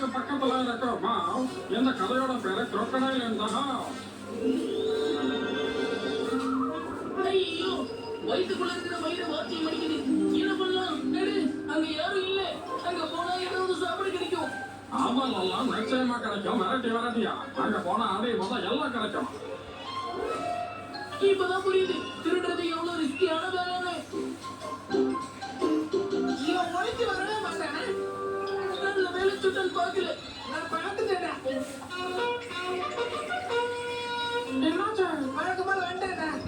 இதுக்கு பக்கத்துல இருக்கிறோமா இந்த கதையோட பேரு crocodile in the house. ஐயோ வயிற்றுக்குள்ள இருக்கிற வயிறு வாத்தி மடிக்குது. என்ன பண்ணலாம்? அங்க யாரும் இல்ல. அங்க போனா ஏதாவது சாப்பிட கிடைக்கும். ஆமா நல்லா நிச்சயமா கிடைக்கும். வெரைட்டியா அங்க போனா அதே போல எல்லாம் கிடைக்கும். இப்பதான் புரியுது திருடுறது எவ்வளவு ரிஸ்கியான வேலைன்னு. இவன் உழைச்சு வரவே மாட்டானே. நல்ல வேலை சுட்டல் பார்க்கல. நான் பார்த்துட்டேன். என்னாச்சு? வழக்கமா வேண்டாம்.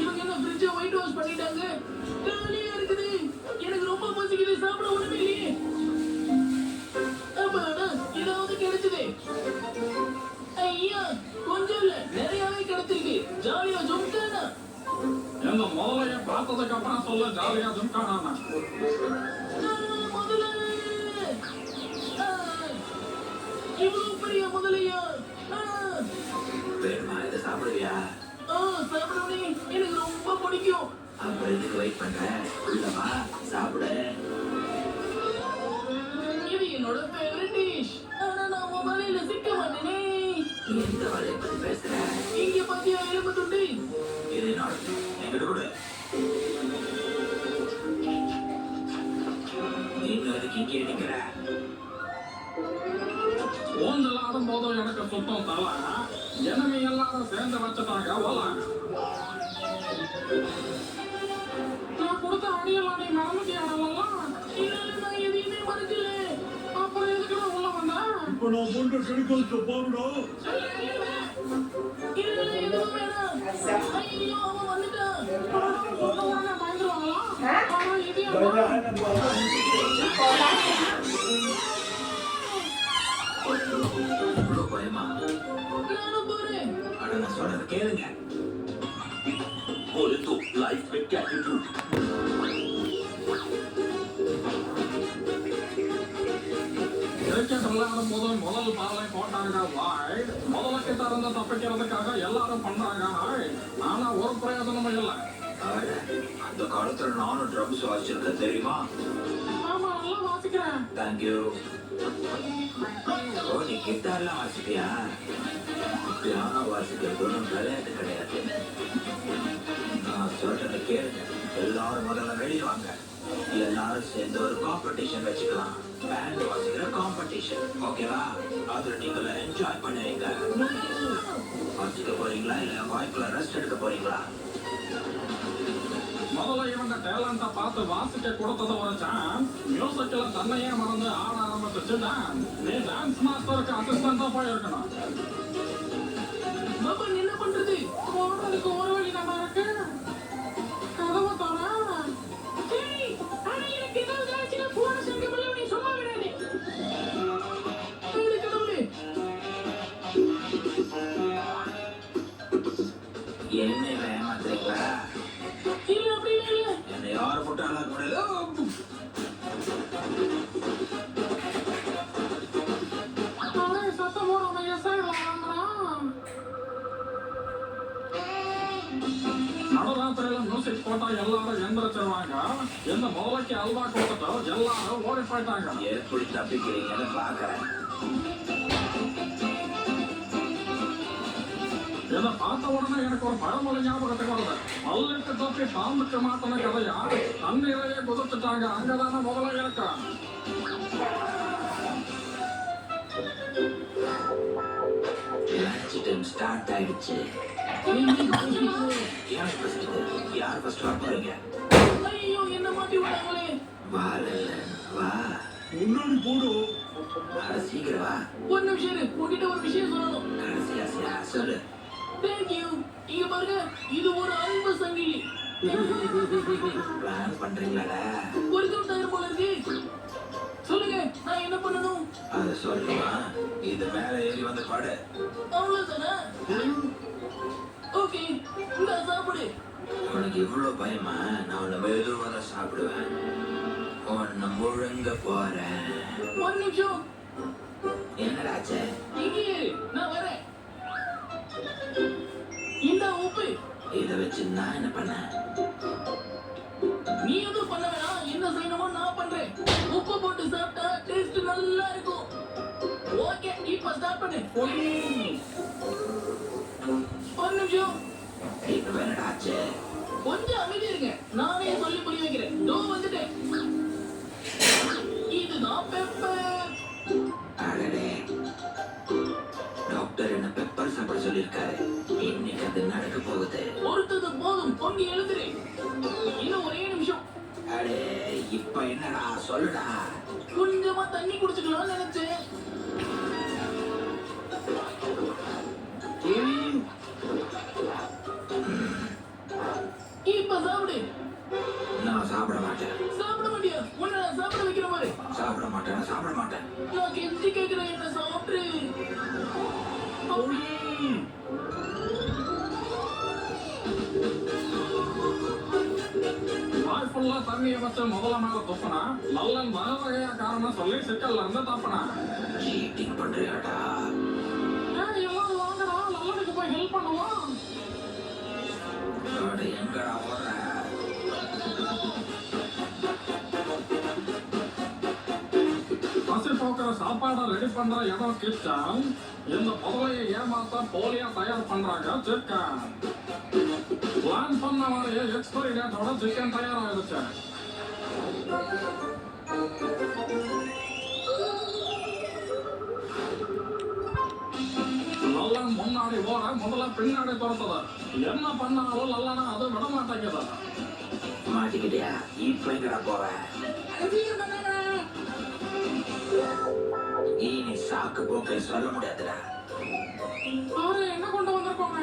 இவங்க என்ன ஃப்ரிட்ஜை ஒயிட் வாஷ் பண்ணிட்டாங்க. காலியா இருக்குது. எனக்கு ரொம்ப பசிக்குது. சாப்பிட ஒண்ணுமே இல்லையே. அப்பாடா ஏதாவது கிடைச்சதே. ஐயா கொஞ்சம் இல்ல நிறையவே கிடைச்சிருக்கு. ஜாலியா ஜும்கானா. இந்த முதலைய பார்த்ததுக்கு அப்புறம் சொல்ல ஜாலியா ஜும்கானா. முதல்ல இவ்வளவு பெரிய முதலையா? வேணுமா இதை சாப்பிடுவியா? சாப்பிடுவே எனக்கு ரொம்ப பிடிக்கும். அப்புறம் இதுக்கு வெயிட் பண்றேன். உள்ளவா சாப்பிடு. இது என்னோட ஃபேவரட் டிஷ். ஆனா நான் உன் வலையில சிக்க மாட்டேனே. எந்த வலையை பத்தி பேசுற? இங்க பாத்தியா எலும்பு துண்டு? இது என்னோட. எங்கிட்ட கொடு. நீங்க அதுக்கு இங்கே நிக்கிற. ஊஞ்சல் ஆடும் போதும் எனக்கு சுத்தம் தல. enemy எல்லாரும் சேர்ந்து வச்சுட்டாங்க. நான் கொடுத்த அடியெல்லாம் நீ மறந்துட்டியாடலாம். இல்ல நான் எதையுமே மறக்கல. அப்புறம் எதுக்கு நான் உள்ள வந்தேன்? இப்ப நான் போன்ற கெடுக்கலுக்கு பாருடா. இல்ல எதுவும் வேணாம். ஐயோ அவன் வந்துட்டான். உடனே பயந்துருவாங்களா? ஆனா இது இவ்வளவு பயமா? நானும் போறேன். அட நான் சொல்றத கேளுங்க. ஒரு தூ லைஃப் வித் கேட்டிட்யூட். கிரிக்கெட் விளையாடும் போது முதல் பாலை போட்டாங்க. முதல்ல கிட்ட இருந்து தப்பிக்கிறதுக்காக எல்லாரும் பண்றாங்க. ஆனா ஒரு பிரயோஜனமும் இல்லை. அந்த காலத்துல நானும் ட்ரம்ஸ் வாசிச்சிருக்கேன் தெரியுமா? ஆமா நல்லா வாசிக்கிறேன். தேங்க்யூ. ஓ நீ கிட்டார்லாம் வாசிப்பியா? பியானோ வாசிக்கிறது ஒன்றும் விளையாட்டு கிடையாது. நான் சொல்றத கேளுங்க. எல்லாரும் முதல்ல வெளியே வாங்க. எல்லாரும் சேர்ந்து ஒரு காம்படிஷன் வச்சுக்கலாம். பேண்ட் வாசிக்கிற காம்படிஷன். ஓகேவா? அதுல நீங்கள என்ஜாய் பண்ணுவீங்க. வாசிக்க போறீங்களா இல்ல வாய்க்குள்ள ரெஸ்ட் எடுக்க போறீங்களா? முதல்ல இவங்க டேலண்ட பார்த்து வாசிக்க கொடுத்தது ஒரு சான்ஸ். மியூசிக்ல தன்னையே மறந்து ஆட ஆரம்பிச்சு நீ டான்ஸ் மாஸ்டருக்கு அசிஸ்டண்டா போயிருக்கணும். பாப்பா என்ன பண்றது? போடுறதுக்கு ஒரு வழி நம்ம இருக்கு. கதவை தர. ஆனா எனக்கு ஏதாவது ஆச்சுன்னா போன சங்கமல்ல நீ சும்மா விடாதே. கடவுளே என்ன ஏமாத்துறீங்களா? இல்ல அப்படி இல்ல. என்னை யார் போட்டாலும் சத்தம் போடாம நடுராத்திரியில மியூசிக் போட்டா எல்லாரும் எந்திரிச்சிருவாங்க. இந்த முதலைக்கு அல்வா கொடுத்துட்டு எல்லாரும் ஓடி போயிட்டாங்க. எப்படி தப்பிக்கிறீங்கன்னு பாக்குறேன். இதை பார்த்த உடனே எனக்கு ஒரு பழமொழி ஞாபகத்துக்கு வருது. பல்லுக்கு தப்பி பாம்புக்கு மாத்தின கதையா தண்ணீரையே குதிச்சுட்டாங்க. அங்கதானே முதல்ல இருக்கா. லஞ்ச் டைம் ஸ்டார்ட் ஆயிடுச்சு. யார் ஃபர்ஸ்ட் வர போறீங்க? ஐயோ என்ன மாட்டி விட்டாங்களே. வா வா முன்னாடி போடும். வர சீக்கிரம் வா. ஒரு நிமிஷம் இரு. உன்கிட்ட ஒரு விஷயம் சொல்லணும். கடைசியா சொல்லு. தேங்க்யூ. இங்க பாருங்க இது ஒரு அன்பு சங்கிலி. பிளான் பண்றீங்களா? ஒரு தூரம் போல இருக்கு. சொல்லுங்க நான் என்ன பண்ணணும்? அத சொல்லுமா. இது மேல ஏறி வந்து பாடு. அவ்வளவுதானே? ஓகே இந்த சாப்பிடு. உனக்கு இவ்வளவு பயமா? நான் உன்னை மெதுவாக சாப்பிடுவேன். உன்னை முழுங்க போறேன். ஒரு நிமிஷம். என்னடாச்சு? இங்கே நான் வரேன். இந்த உப்பு. இதை வச்சு நான் என்ன பண்ண? நீ எதுவும் பண்ண வேணாம். என்ன செய்யணுமோ நான் பண்றேன். உப்பு போட்டு சாப்பிட்டா டேஸ்ட் ஸ்டார்ட் பண்ணு. ஒரு நிமிஷம். இப்ப என்னடா ஆச்சு? கொஞ்சம் அமைதியா இருங்க. நானே சொல்லி புரிய வைக்கிறேன். தோ வந்துட்டேன். இதுதான் பெப்பர். அடடே, டாக்டர் என்ன பெப்பர் சாப்பிட சொல்லியிருக்காரு. இன்னைக்கு அது நடக்க போகுது. ஒருத்தது போதும். பொங்கி எழுதுறே. இன்னும் ஒரே நிமிஷம். அடே, இப்ப என்னடா சொல்லுடா. கொஞ்சமா தண்ணி குடிச்சுக்கலாம்னு நினைச்சேன். இப்ப சாப்பிடு. நான் சாப்பிட மாட்டேன். சாப்பிட மாட்டியா? உன்னை நான் சாப்பிட வைக்கிற மாதிரி. சாப்பிட மாட்டேன், சாப்பிட மாட்டேன். நான் கெஞ்சி கேட்கிறேன், என்ன சாப்பிடு. வாய் ஃபுல்லா தண்ணியை வச்சு முதல்ல மேல துப்புனா நல்லன் வகையா காரணம் சொல்லி சிக்கல்ல இருந்து தப்புனா. சீட்டிங் பண்றியாடா? எல்லாரும் வாங்கடா, நல்லனுக்கு போய் ஹெல்ப் பண்ணுவோம். அட, எங்கடா ஓடுற? பசி போக்குற சாப்பாடை ரெடி பண்ற இடம் கிச்சன். இந்த முதலையை ஏமாத்த போலியா தயார் பண்றாங்க சிக்கன். பிளான் பண்ண மாதிரியே எக்ஸ்பைரி டேட்டோட சிக்கன் தயாராகிடுச்சு. நல்லன் முன்னாடி ஓட முதல்ல பின்னாடி துரத்துது. என்ன பண்ணாலும் நல்லனா அது விட மாட்டேங்குது. மாட்டிக்கிட்டியா? இப்ப எங்கடா போவ? இனி சாக்கு போக்கை சொல்ல முடியாதுடா. அவரு என்ன கொண்டு வந்திருக்கோங்க?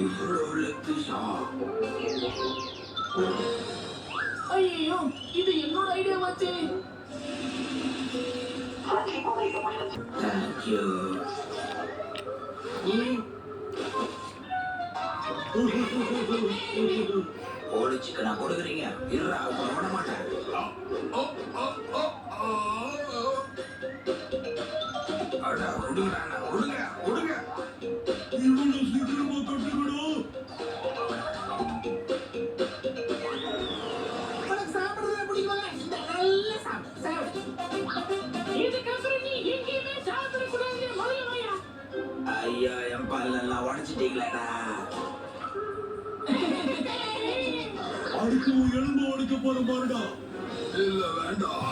இவ்வளவு லெக் பீஸா? ஐயோ, இது என்னோட ஐடியா வச்சு. தேங்க்யூ. ஓடு சிக்கனா கொடுக்குறீங்க? இருடா, உங்களை விட மாட்டேன். அடா, விடுங்கடா, விடுங்க, விடுங்க. இவ்வளவு சீக்கிரமா கட்டுக்கணும். உனக்கு சாப்பிடுறத பிடிக்குமா? இந்த நல்ல சாப்பிடு. இதுக்கப்புறம் நீ எங்கேயுமே சாப்பிடக்கூடாது. முதல்ல வாயா. ஐயா, என் பல்லெல்லாம் உடைச்சிட்டீங்களேடா. அடுத்து உன் எலும்பு உடைக்க போற பாருடா. இல்ல, வேண்டாம்.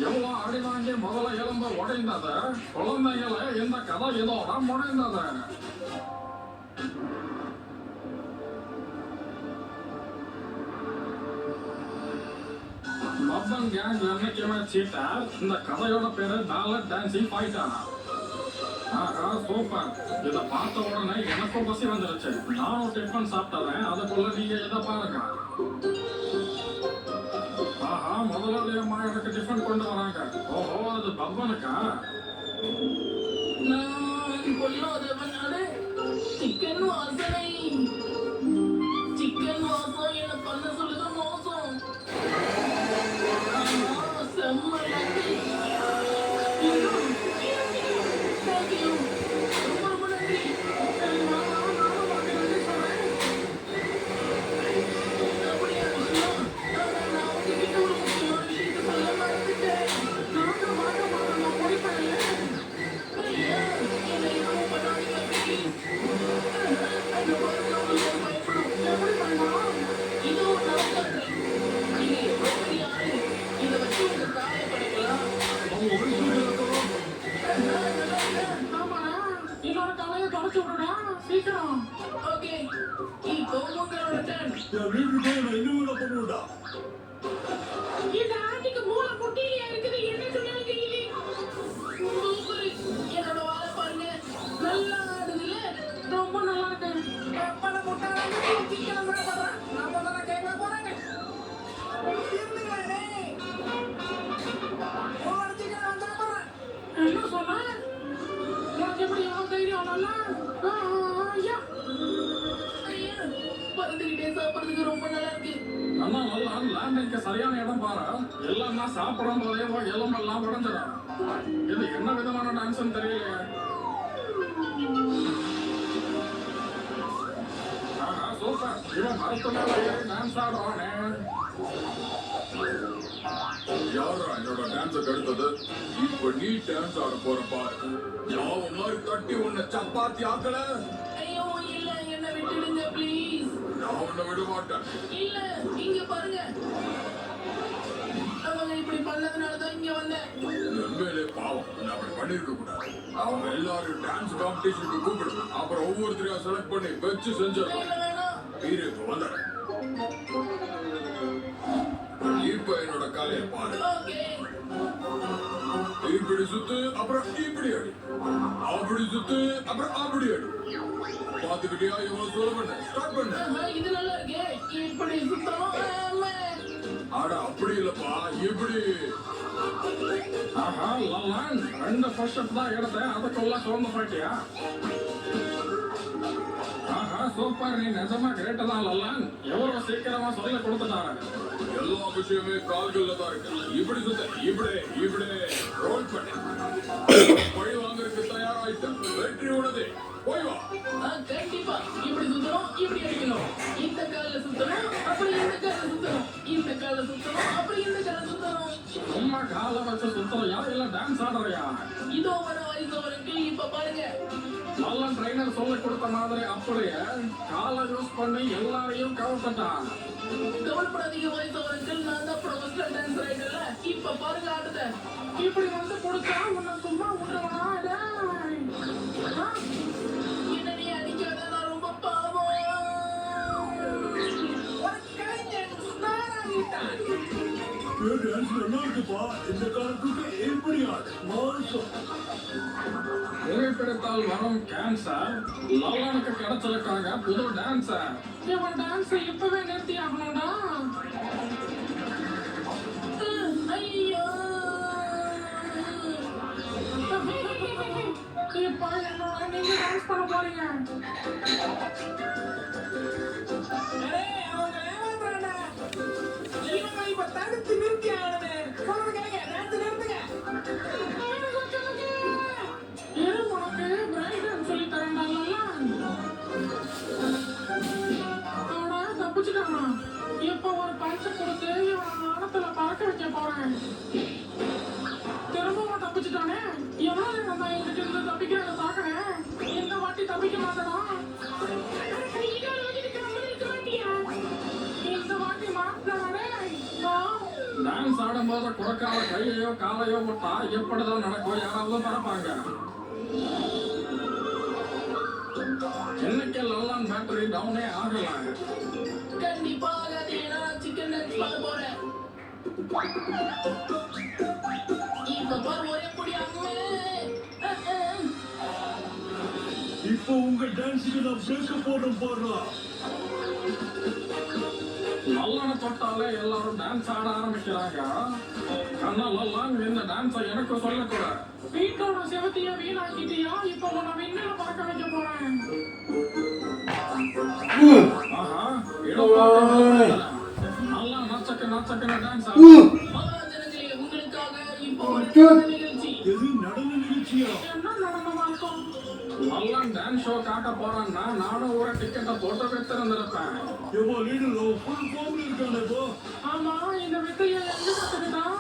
எவ்வளோ அடி வாங்கி முதல்ல எலும்பு உடைந்தது. குழந்தைகளை இந்த கதை இதோட முடிந்தது. பப்பன் கேங் என்னைக்குமே சீட்டர். இந்த கதையோட பேரு டாலர் டான்சிங் ஃபைட்டர். ஆஹா, சூப்பர். இதை பார்த்த உடனே எனக்கும் பசி வந்துருச்சு. நானும் டிஃபன் சாப்பிட்டறேன். அதுக்குள்ள நீங்க இதை பாருங்க. ஆஹா, முதலாளி அம்மா எனக்கு டிஃபன் கொண்டு வராங்க. ஓஹோ, அது பப்பனுக்கா? நான் கொல்லாதவன் நானு. சிக்கன் வாசனை. சிக்கன் வாசம் என்ன பண்ண சொல்லுது மோசம். செம்ம நன்றி. தேங்க்யூ. ரொம்ப ரொம்ப நன்றி. அப்படியா விஷயம்? நான் உங்ககிட்ட ஒரு முக்கியமான விஷயத்தை சொல்ல மறந்துட்டேன். ஐயா, என்னை இன்னும் பண்ணாதீங்க please. அந்த பாருங்க, உங்களுக்கு பயப்படும். இதுவும் நான் பண்றேன். நீங்க எவ்வளவு பெரிய ஆளு. இதை வச்சு உங்க காலை படைக்கலாம். என்னோட தலையை தொடச்சு விடுடா சீக்கிரம். ஓகே, இப்போ உங்களோட turn. என் வீட்டுக்கு போய் நான் என்ன வேணா பண்ணுவேன்டா. இந்த ஆண்டிக்கு மூளை முட்டியில இருக்குது. என்ன சொன்னாலும் தெரியல. சூப்பர். என்னோட வாழை பாருங்க. நல்லா ஆடுதுல்ல? ரொம்ப நல்லா இருக்கு. பல முட்டாளாங்க சிக்கன் சாப்பிடுறேன். நம்ம தானே கேட்க போறாங்க. இருந்துங்களே. ஒரு சிக்கன் நான் சாப்பிடுறேன். என்ன சொன்ன? உனக்கு எப்படி எவ்வளவு தைரியம்? நல்லா ஐயா, ஐயா, பறந்துகிட்டே சாப்பிடுறதுக்கு ரொம்ப நல்லா இருக்கு. நல்லா நல்லா லேண்டிங்க்கு சரியான இடம் பாரு. இல்லைன்னா சாப்பிடும் போதே எலும்பெல்லாம் உடஞ்சிடும். இது என்ன விதமான டான்ஸ்ன்னு தெரியலையே. ஆஹா, சூப்பர். இவன் மரத்து மேல ஏறி டான்ஸ் ஆடுவானே. யாரா என்னோட டான்ஸ கெடுத்தது? இப்ப நீ டான்ஸ் ஆட போற பாரு. யாவும் மாதிரி தட்டி உன்னை சப்பாத்தி ஆக்கல. ஐயோ இல்ல என்ன விட்டுடுங்க ப்ளீஸ். நான் உன்னை விட மாட்டேன். இல்ல இங்க பாருங்க. அவங்க இப்படி பண்ணதுனால தான் இங்க வந்தேன். உண்மையிலே பாவம். நான் அப்படி பண்ணிருக்க கூடாது. அவங்க எல்லாரும் டான்ஸ் காம்படிஷனுக்கு கூப்பிடு. அப்புறம் ஒவ்வொருத்தரையா செலக்ட் பண்ணி வச்சு செஞ்சிடலாம். இல்ல வேணாம். இரு, இப்ப வந்துடுறேன். இப்ப என்னோட காலையை பாரு. ஓகே. இப்படி சுத்து, அப்புறம் இப்படி அடி. அப்படி சுத்து, அப்புறம் அப்படி அடி. பாத்துக்கிட்டியா இவ்வளவு சொல்ல பண்ண ஸ்டார்ட் பண்ண. இது நல்லா இருக்கே. இப்படி சுத்தணும். ஆட அப்படி இல்லப்பா, இப்படி. ஆஹா லல்லான் 2 புஷ்அப் தான் எடுத்தேன், அதுக்குள்ள சோர்ந்து போயிட்டியா? ஆஹா சூப்பர், நீ நிஜமா கிரேட் தான் லல்லான். எவ்வளவு சீக்கிரமா சொல்லி கொடுத்துட்டாங்க. எல்லா விஷயமே கால்கள்ல தான் இருக்கு. இப்படி சுத்த, இப்படி இப்படி ரோல் பண்ணு. பழி வாங்குறதுக்கு தயாராயிட்ட. வெற்றி உனதே. போய் வா. கண்டிப்பா இப்படி சுத்தணும், இப்படி அடிக்கணும். இந்த கால்ல சுத்தணும், அப்படி இந்த கால்ல சுத்தணும். இந்த கால்ல சுத்தணும், அப்படி இந்த கால்ல சுத்தணும். சும்மா காலை வச்சு சுத்தலையா இல்ல டான்ஸ் ஆடுறியா? இதோ வர வயசு வரைக்கும் இப்ப பாருங்க. நல்ல ட்ரைனர் சொல்லி கொடுத்த மாதிரி அப்படியே காலை யூஸ் பண்ணி எல்லாரையும் கவுத்துட்டான். கவலைப்படாதீங்க வயசு வரைக்கும் நான் தான் ப்ரொஃபஷனல் டான்ஸர் ஆயிட்டல. இப்ப பாருங்க ஆடுத. இப்படி வந்து கொடுத்தா உன்னை சும்மா விட்டுருவா? என்ன நீ அடிக்காத, நான் ரொம்ப பாவம். ஒரு கலைஞன் ஸ்டார் ஆகிட்டான். டான்ஸ் நல்லா இருக்குப்பா. இந்த காலத்துக்கு எப்படி ஆடு மாசம். புகைப்பிடித்தால் வரும் கேன்சர் லல்லனுக்கு கிடைச்சிருக்காங்க புது டான்ஸர். இவன் டான்ஸ் இப்பவே நிறுத்தி ஆகணும்டா. ஐயோ இப்ப என்னோட நீங்க டான்ஸ் பண்ண போறீங்க. அவங்க ஏமாத்துறாங்க. இவங்க இப்ப தடுத்து நிறுத்தி ஆகணுமே. சொல்றது கேளுங்க, டான்ஸ் நிறுத்துங்க. இரு, உனக்கு பிரைட் டான்ஸ் சொல்லி தரேன்டா லல்லான். அவனை தப்பிச்சுட்டானா? இப்ப ஒரு பஞ்சை கொடுத்து இவனை வானத்துல பறக்க வைக்க போறேன். திரும்பவும் தப்பிச்சுட்டானே. எவ்வளவு நேரம் தான் எங்கிட்ட இருந்து தப்பிக்கிறத பாக்குறேன். இந்த வாட்டி தப்பிக்க மாட்டேனா? இந்த வாட்டி மாட்டானே. டான்ஸ் ஆடும்போது குறைக்கால கையையோ காலையோ விட்டா எப்படிதான் நடக்கும்? யாராவது பரப்பாங்க. இன்னைக்கு லல்லான் பேட்டரி டவுனே ஆகலாம். கண்டிப்பா ஆகாது. நான் சிக்கன் டான்ஸ் பண்ண போறேன். இப்ப பாரு ஒரே பொடி அம்மே. இப்போ உங்க டான்ஸுக்கு நான் பிரேக்க போடுறேன் பாடுறா. லல்லானை தொட்டாலே எல்லாரும் டான்ஸ் ஆட ஆரம்பிக்கிறாங்க. ஆனா லல்லான் இந்த டான்ஸை எனக்கு சொல்லக்கூட. வீட்டோட செவத்திய வீணாக்கிட்டியா? இப்ப உன்னை விண்ணில பறக்க வைக்க போறேன். ஆஹா நல்லா நச்சக்கு டான்ஸ் ஆடு. மகாஜனங்களே, உங்களுக்காக இப்போ ஒரு நடன நிகழ்ச்சி. எது நடன நிகழ்ச்சியா? என்ன நடனமா இருக்கும்? லல்லான் டான்ஸ் ஷோ காட்ட போறான்னா நானும் ஒரு டிக்கெட்டை போட்டு வச்சிருந்திருப்பேன். ஏப்பா லீடர் ஃபுல் ஃபார்ம்ல இருக்கானே இப்போ. ஆமா, இந்த வித்தையை எங்க கத்துக்கிட்டான்?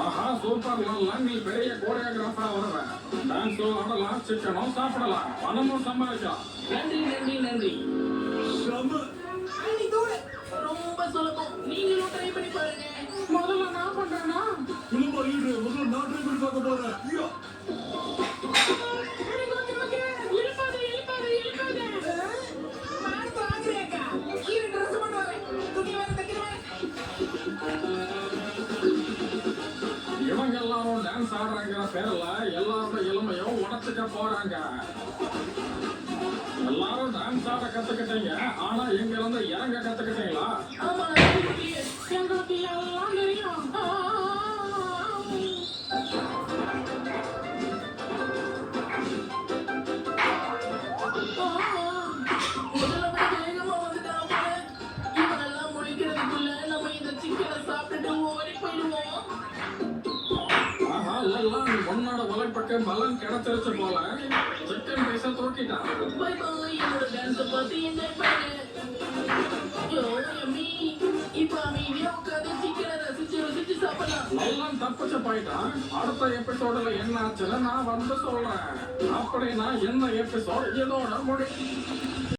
ஆஹா சூப்பர் லல்லான், நீ பெரிய கோரியோகிராஃபரா வருவேன். டான்ஸும் ஆடலாம், சிக்கனும் சாப்பிடலாம், பணமும் சம்பாதிக்கலாம். நன்றி நன்றி நன்றி. செம. ரொம்ப சுலபம். நீங்களும் ட்ரை பண்ணி பாருங்க. முதல்ல நான் பண்றேன்னா? இல்லப்பா லீடர், முதல்ல நான் ட்ரை பண்ணி பார்க்க போறேன். ஐயா. இவங்க எல்லாரும் டான்ஸ் ஆடுறாங்கிற பேர்ல எல்லாரோட இளமையும் உடச்சுக்க போறாங்க. எல்லாரும் டான்ஸ் ஆட கத்துக்கிட்டீங்க, ஆனா எங்க இருந்து இறங்க கத்துக்கிட்டீங்களா? ஆமா, எங்களுக்கு எல்லாம் தெரியும். முதல்ல வேகமா வந்துட்டான் போல. இவனெல்லாம் முடிக்கிறதுக்குள்ள நம்ம இந்த சிக்கனை சாப்பிட்டுட்டு ஓடி போயிடுவோம். ஆஹா லல்லான், உன்னோட உழைப்புக்கு பலன் கிடைச்சிருச்சு போல. சிக்கன் பைசா தூக்கிட்டான். Bye boy. என்னோட டான்ஸை பார்த்து என்ஜாய் பண்ணு. ஐயோ, யம்மி. இப்ப அவன் இங்கே உட்காந்து சிக்கனை ரசிச்சு சாப்பிடலாம். நல்லா தப்பிச்சு போயிட்டான். அடுத்த எபிசோடுல என்ன ஆச்சுன்னு நான் வந்து சொல்றேன். அப்படின்னா இந்த எபிசோட் இதோட முடியும்.